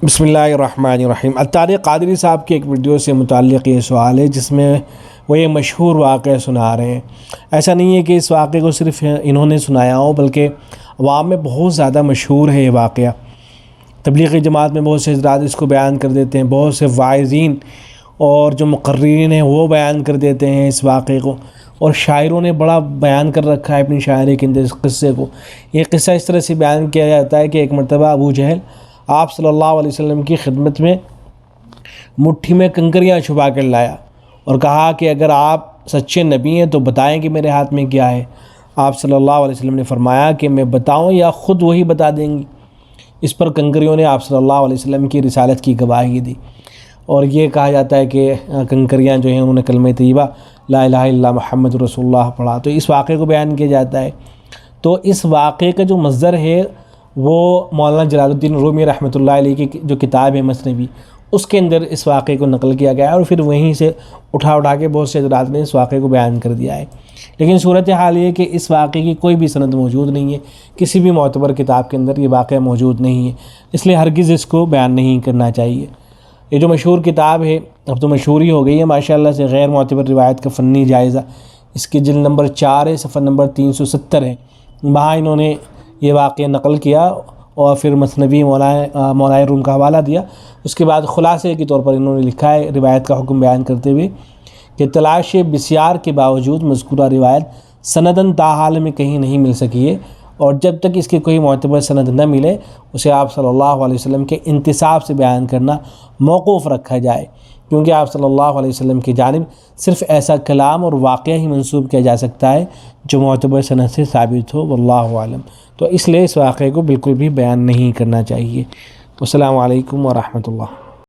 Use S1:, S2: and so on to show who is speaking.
S1: بسم اللہ الرحمن الرحیم۔ الطارق قادری صاحب کی ایک ویڈیو سے متعلق یہ سوال ہے جس میں وہ یہ مشہور واقعہ سنا رہے ہیں۔ ایسا نہیں ہے کہ اس واقعے کو صرف انہوں نے سنایا ہو، بلکہ عوام میں بہت زیادہ مشہور ہے یہ واقعہ۔ تبلیغی جماعت میں بہت سے حضرات اس کو بیان کر دیتے ہیں، بہت سے واعظین اور جو مقررین ہیں وہ بیان کر دیتے ہیں اس واقعے کو، اور شاعروں نے بڑا بیان کر رکھا ہے اپنی شاعری کے اندر اس قصے کو۔ یہ قصہ اس طرح سے بیان کیا جاتا ہے کہ ایک مرتبہ ابو جہل آپ صلی اللہ علیہ وسلم کی خدمت میں مٹھی میں کنکریاں چھپا کر لایا اور کہا کہ اگر آپ سچے نبی ہیں تو بتائیں کہ میرے ہاتھ میں کیا ہے۔ آپ صلی اللہ علیہ وسلم نے فرمایا کہ میں بتاؤں یا خود وہی بتا دیں گی؟ اس پر کنکریوں نے آپ صلی اللہ علیہ وسلم کی رسالت کی گواہی دی، اور یہ کہا جاتا ہے کہ کنکریاں جو ہیں انہوں نے کلمہ طیبہ لا الہ الا اللہ محمد رسول اللہ پڑھا۔ تو اس واقعے کو بیان کیا جاتا ہے۔ تو اس واقعے کا جو مصدر ہے وہ مولانا جلال الدین رومی رحمۃ اللہ علیہ کی جو کتاب ہے مثنوی، اس کے اندر اس واقعے کو نقل کیا گیا ہے، اور پھر وہیں سے اٹھا کے بہت سے حضرات نے اس واقعے کو بیان کر دیا ہے۔ لیکن صورتحال یہ کہ اس واقعے کی کوئی بھی سند موجود نہیں ہے، کسی بھی معتبر کتاب کے اندر یہ واقعہ موجود نہیں ہے، اس لیے ہرگز اس کو بیان نہیں کرنا چاہیے۔ یہ جو مشہور کتاب ہے اب تو مشہور ہی ہو گئی ہے ماشاءاللہ سے، غیر معتبر روایت کا فنی جائزہ، اس کی جلد نمبر 4 ہے، صفحہ نمبر 370 ہے۔ وہاں انہوں نے یہ واقعہ نقل کیا اور پھر مثنوی مولانا روم کا حوالہ دیا۔ اس کے بعد خلاصے کے طور پر انہوں نے لکھا ہے روایت کا حکم بیان کرتے ہوئے کہ تلاش بسیار کے باوجود مذکورہ روایت سنداً تاحال میں کہیں نہیں مل سکی ہے، اور جب تک اس کی کوئی معتبر سند نہ ملے اسے آپ صلی اللہ علیہ وسلم کے انتصاب سے بیان کرنا موقوف رکھا جائے، کیونکہ آپ صلی اللہ علیہ وسلم کی جانب صرف ایسا کلام اور واقعہ ہی منسوب کیا جا سکتا ہے جو معتبر سند سے ثابت ہو، واللہ عالم۔ تو اس لیے اس واقعے کو بالکل بھی بیان نہیں کرنا چاہیے۔ السلام علیکم ورحمۃ اللہ۔